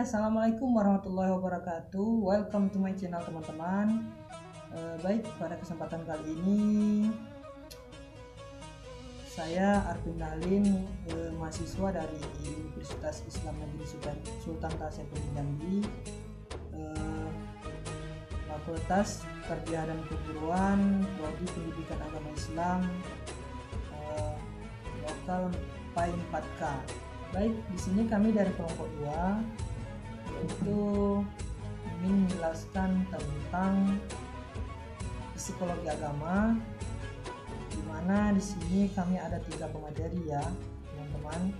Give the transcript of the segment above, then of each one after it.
Assalamualaikum warahmatullahi wabarakatuh. Welcome to my channel teman-teman. Baik, pada kesempatan kali ini saya Arvin Nalin, mahasiswa dari Universitas Islam Negeri Sultan Taseputin Jambi, Fakultas Tarbiyah dan Keguruan, Prodi Pendidikan Agama Islam, lokal PAI 4K. Baik, di sini kami dari kelompok 2 yaitu ingin menjelaskan tentang psikologi agama, di mana di sini kami ada 3 pemateri ya, teman-teman.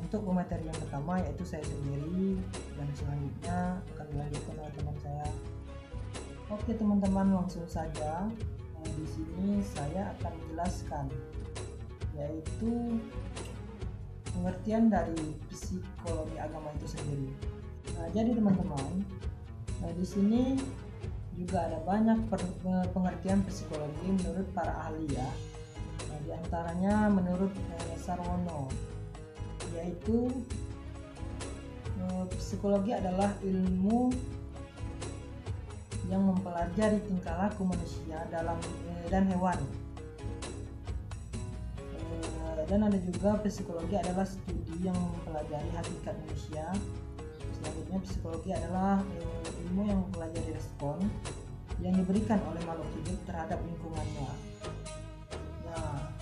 Untuk pemateri yang pertama yaitu saya sendiri, dan selanjutnya akan dilanjutkan oleh teman saya. Oke teman-teman, langsung saja. Di sini saya akan menjelaskan yaitu pengertian dari psikologi agama itu sendiri. Jadi teman-teman, di sini juga ada banyak pengertian psikologi menurut para ahli ya. Di antaranya menurut Sarwono, yaitu psikologi adalah ilmu yang mempelajari tingkah laku manusia dan hewan. Dan ada juga psikologi adalah studi yang mempelajari hakikat manusia. Selanjutnya psikologi adalah ilmu yang mempelajari respon yang diberikan oleh makhluk hidup terhadap lingkungannya. Nah,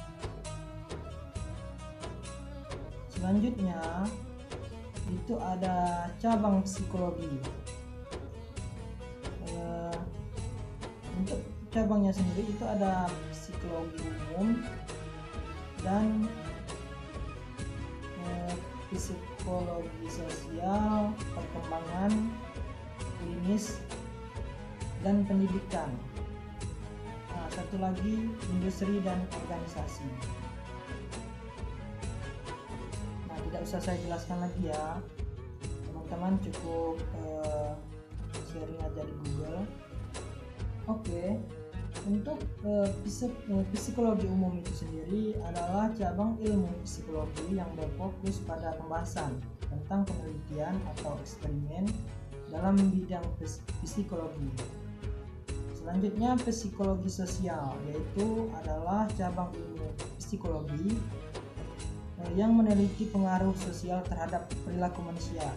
selanjutnya itu ada cabang psikologi. Untuk cabangnya sendiri itu ada psikologi umum dan psikologi sosial, perkembangan, klinis, dan pendidikan. Nah, satu lagi industri dan organisasi. Nah, tidak usah saya jelaskan lagi ya, teman-teman, cukup sharing aja di Google. Oke. Untuk psikologi umum itu sendiri adalah cabang ilmu psikologi yang berfokus pada pembahasan tentang penelitian atau eksperimen dalam bidang psikologi. Selanjutnya psikologi sosial, yaitu adalah cabang ilmu psikologi yang meneliti pengaruh sosial terhadap perilaku manusia.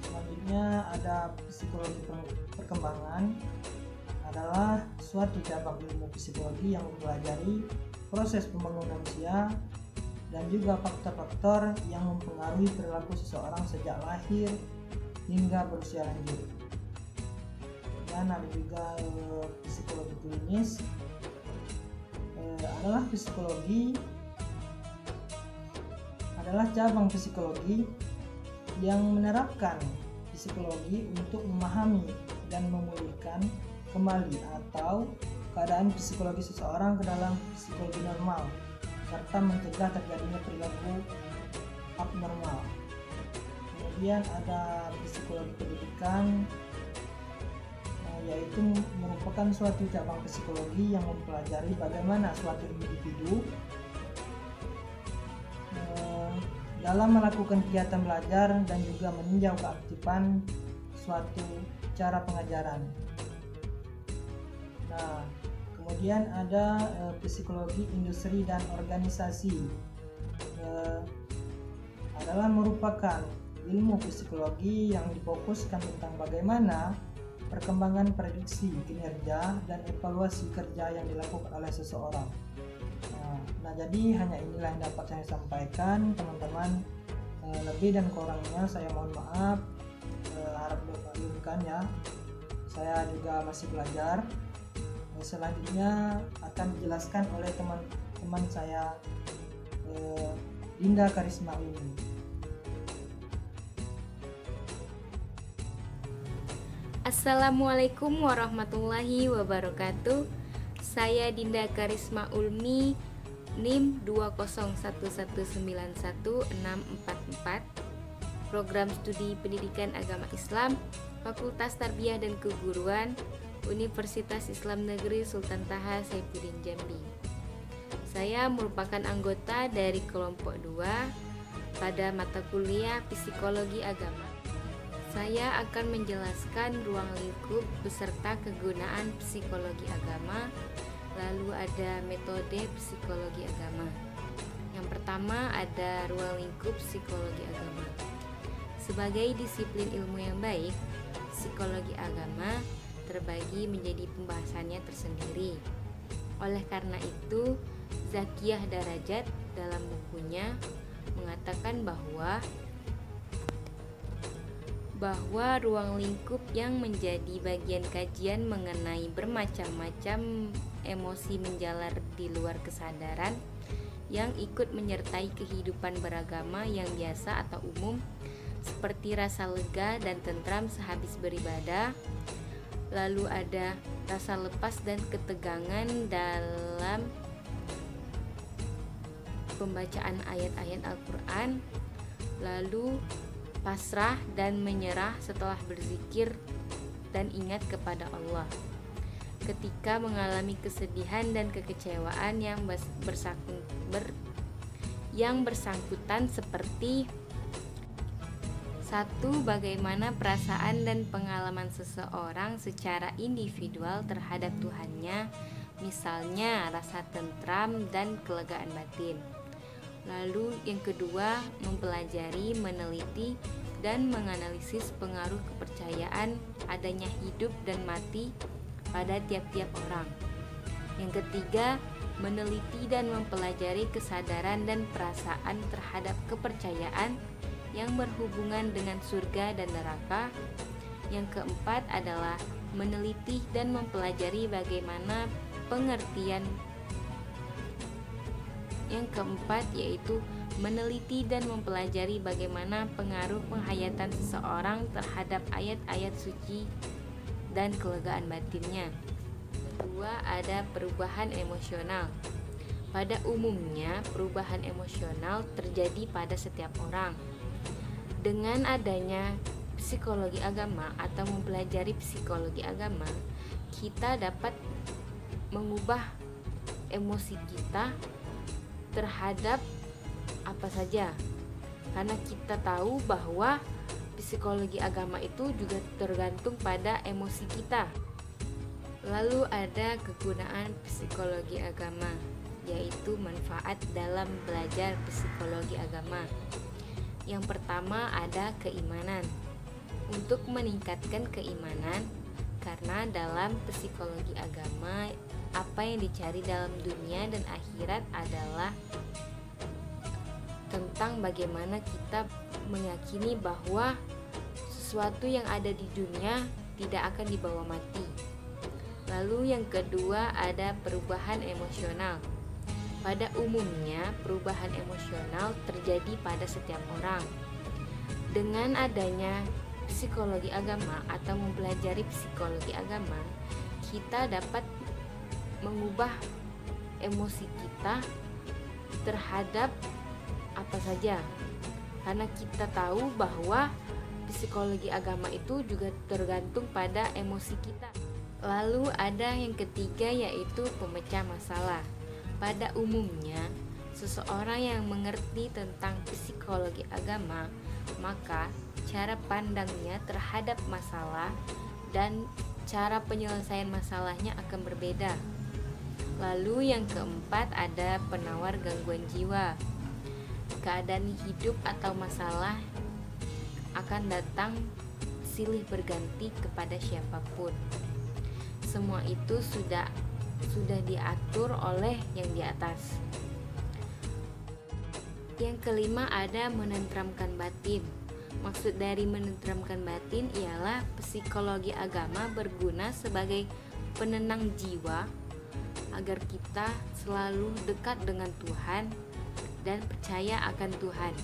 Selanjutnya ada psikologi perkembangan, adalah suatu cabang ilmu psikologi yang mempelajari proses pembangunan manusia dan juga faktor-faktor yang mempengaruhi perilaku seseorang sejak lahir hingga berusia lanjut. Dan ada juga psikologi klinis, adalah cabang psikologi yang menerapkan psikologi untuk memahami dan memulihkan kembali atau keadaan psikologi seseorang ke dalam psikologi normal, serta mencegah terjadinya perilaku abnormal. Kemudian ada psikologi pendidikan, yaitu merupakan suatu cabang psikologi yang mempelajari bagaimana suatu individu dalam melakukan kegiatan belajar dan juga meninjau keaktifan suatu cara pengajaran. Nah, kemudian ada psikologi industri dan organisasi, adalah merupakan ilmu psikologi yang difokuskan tentang bagaimana perkembangan prediksi kinerja dan evaluasi kerja yang dilakukan oleh seseorang. Nah, jadi hanya inilah yang dapat saya sampaikan teman-teman. Lebih dan kurangnya saya mohon maaf, harap dimaklumkan ya, saya juga masih belajar. Selanjutnya akan dijelaskan oleh teman-teman saya, Dinda Karisma Ulmi. Assalamualaikum warahmatullahi wabarakatuh. Saya Dinda Karisma Ulmi, NIM 201191644, Program Studi Pendidikan Agama Islam, Fakultas Tarbiyah dan Keguruan, Universitas Islam Negeri Sultan Taha Saifuddin Jambi. Saya merupakan anggota dari kelompok 2 pada mata kuliah Psikologi Agama. Saya akan menjelaskan ruang lingkup beserta kegunaan psikologi agama, lalu ada metode psikologi agama. Yang pertama ada ruang lingkup psikologi agama. Sebagai disiplin ilmu yang baik, psikologi agama terbagi menjadi pembahasannya tersendiri. Oleh karena itu, Zakiyah Darajat dalam bukunya mengatakan bahwa ruang lingkup yang menjadi bagian kajian mengenai bermacam-macam emosi menjalar di luar kesadaran yang ikut menyertai kehidupan beragama yang biasa atau umum, seperti rasa lega dan tentram sehabis beribadah. Lalu ada rasa lepas dan ketegangan dalam pembacaan ayat-ayat Al-Quran, lalu pasrah dan menyerah setelah berzikir dan ingat kepada Allah ketika mengalami kesedihan dan kekecewaan yang bersangkutan, seperti 1. Bagaimana perasaan dan pengalaman seseorang secara individual terhadap Tuhannya, misalnya rasa tentram dan kelegaan batin. Lalu yang kedua, mempelajari, meneliti, dan menganalisis pengaruh kepercayaan adanya hidup dan mati pada tiap-tiap orang. Yang ketiga, meneliti dan mempelajari kesadaran dan perasaan terhadap kepercayaan yang berhubungan dengan surga dan neraka. Yang keempat adalah meneliti dan mempelajari bagaimana pengertian. Yang keempat yaitu meneliti dan mempelajari bagaimana pengaruh penghayatan seseorang terhadap ayat-ayat suci dan kelegaan batinnya. Kedua, ada perubahan emosional. Pada umumnya, perubahan emosional terjadi pada setiap orang. Dengan adanya psikologi agama atau mempelajari psikologi agama, kita dapat mengubah emosi kita terhadap apa saja, karena kita tahu bahwa psikologi agama itu juga tergantung pada emosi kita. Lalu ada kegunaan psikologi agama, yaitu manfaat dalam belajar psikologi agama. Yang pertama ada keimanan. Untuk meningkatkan keimanan, karena dalam psikologi agama apa yang dicari dalam dunia dan akhirat adalah tentang bagaimana kita meyakini bahwa sesuatu yang ada di dunia tidak akan dibawa mati. Lalu yang kedua ada perubahan emosional. Pada umumnya perubahan emosional terjadi pada setiap orang. Dengan adanya psikologi agama atau mempelajari psikologi agama, kita dapat mengubah emosi kita terhadap apa saja, karena kita tahu bahwa psikologi agama itu juga tergantung pada emosi kita. Lalu ada yang ketiga yaitu pemecah masalah. Pada umumnya seseorang yang mengerti tentang psikologi agama, maka cara pandangnya terhadap masalah dan cara penyelesaian masalahnya akan berbeda. Lalu yang keempat ada penawar gangguan jiwa. Keadaan hidup atau masalah akan datang silih berganti kepada siapapun. Semua itu sudah diatur oleh yang di atas. Yang kelima ada menenteramkan batin. Maksud dari menenteramkan batin ialah psikologi agama berguna sebagai penenang jiwa agar kita selalu dekat dengan Tuhan dan percaya akan Tuhan.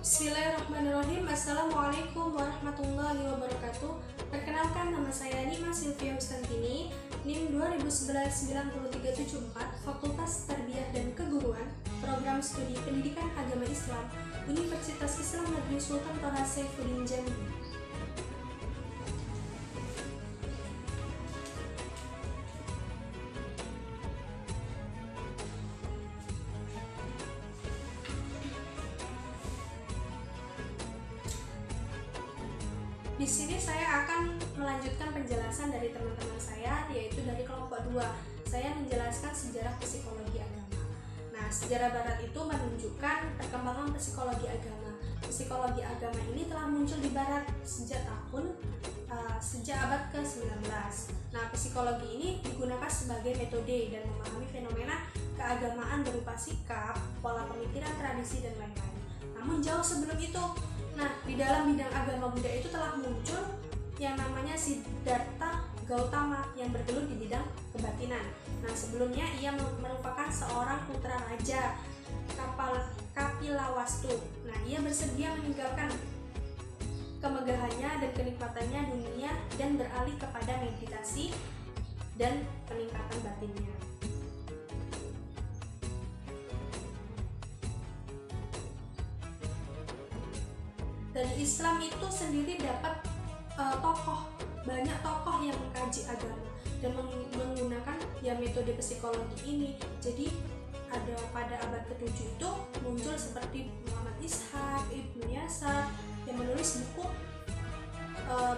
Bismillahirrahmanirrahim. Assalamualaikum warahmatullahi wabarakatuh. Perkenalkan, nama saya Nima Sylvia Mustantini, NIM 2011-9374, Fakultas Tarbiyah dan Keguruan, Program Studi Pendidikan Agama Islam, Universitas Islam Negeri Sultan Toha Saifuddin Jambi. Di sini saya akan melanjutkan penjelasan dari teman-teman saya, yaitu dari kelompok 2. Saya menjelaskan sejarah psikologi agama. Nah, sejarah barat itu menunjukkan perkembangan psikologi agama. Psikologi agama ini telah muncul di barat sejak abad ke-19. Nah, psikologi ini digunakan sebagai metode dan memahami fenomena keagamaan berupa sikap, pola pemikiran, tradisi, dan lain-lain. Namun jauh sebelum itu, di dalam bidang agama Buddha itu telah muncul yang namanya Siddhartha Gautama yang bergelut di bidang kebatinan. Nah, sebelumnya ia merupakan seorang putra raja Kapilawastu. Nah, ia bersedia meninggalkan kemegahannya dan kenikmatannya dunia dan beralih kepada meditasi dan peningkatan batinnya. Dari Islam itu sendiri dapat banyak tokoh yang mengkaji agama dan menggunakan metode psikologi ini. Jadi ada pada abad ke-7 itu muncul seperti Muhammad Ishaq, Ibnu Yasar yang menulis buku,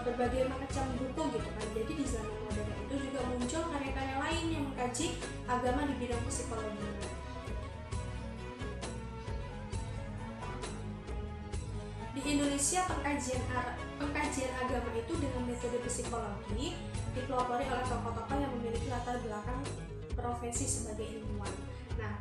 berbagai macam buku gitu kan. Jadi di zaman modern itu juga muncul karya-karya lain yang mengkaji agama di bidang psikologi. Di Indonesia pengkajian agama itu dengan metode psikologi dipelopori oleh tokoh-tokoh yang memiliki latar belakang profesi sebagai ilmuwan. Nah,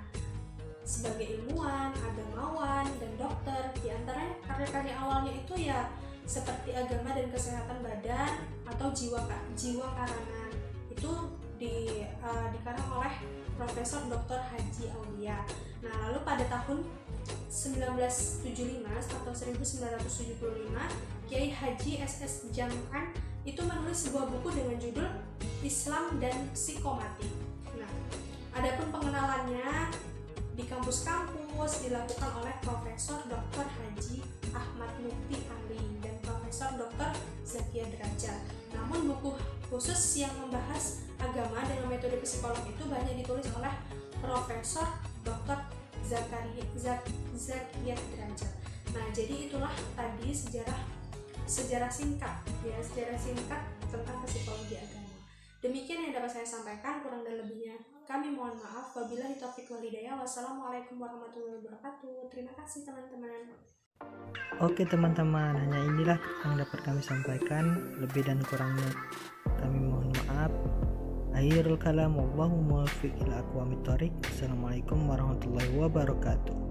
sebagai ilmuwan, agamawan, dan dokter, di antara karya-karya awalnya itu ya seperti agama dan kesehatan badan atau jiwa karangan. Itu dikarang oleh Profesor Dr. Haji Aulia. Nah, lalu pada tahun 1975 atau 1975, Kiai Haji SS Jam'an itu menulis sebuah buku dengan judul Islam dan Psikomatik. Nah, adapun pengenalannya di kampus-kampus dilakukan oleh Profesor Dr. Haji Ahmad Mukti Ali dan Profesor Dr. Zakia Derajat. Namun buku khusus yang membahas agama dengan metode psikolog itu banyak ditulis oleh Profesor Dr. Zakia Derajat. Nah, jadi itulah tadi sejarah singkat tentang psikologi agama. Demikian yang dapat saya sampaikan, kurang dan lebihnya kami mohon maaf. Wabillahi taufiq wal hidayah. Wassalamualaikum warahmatullahi wabarakatuh. Terima kasih teman-teman. Oke teman-teman, hanya inilah yang dapat kami sampaikan. Lebih dan kurangnya kami mohon maaf. Akhirul kalam, wallahu muwaffiq ila aqwamit thoriq. Assalamualaikum warahmatullahi wabarakatuh.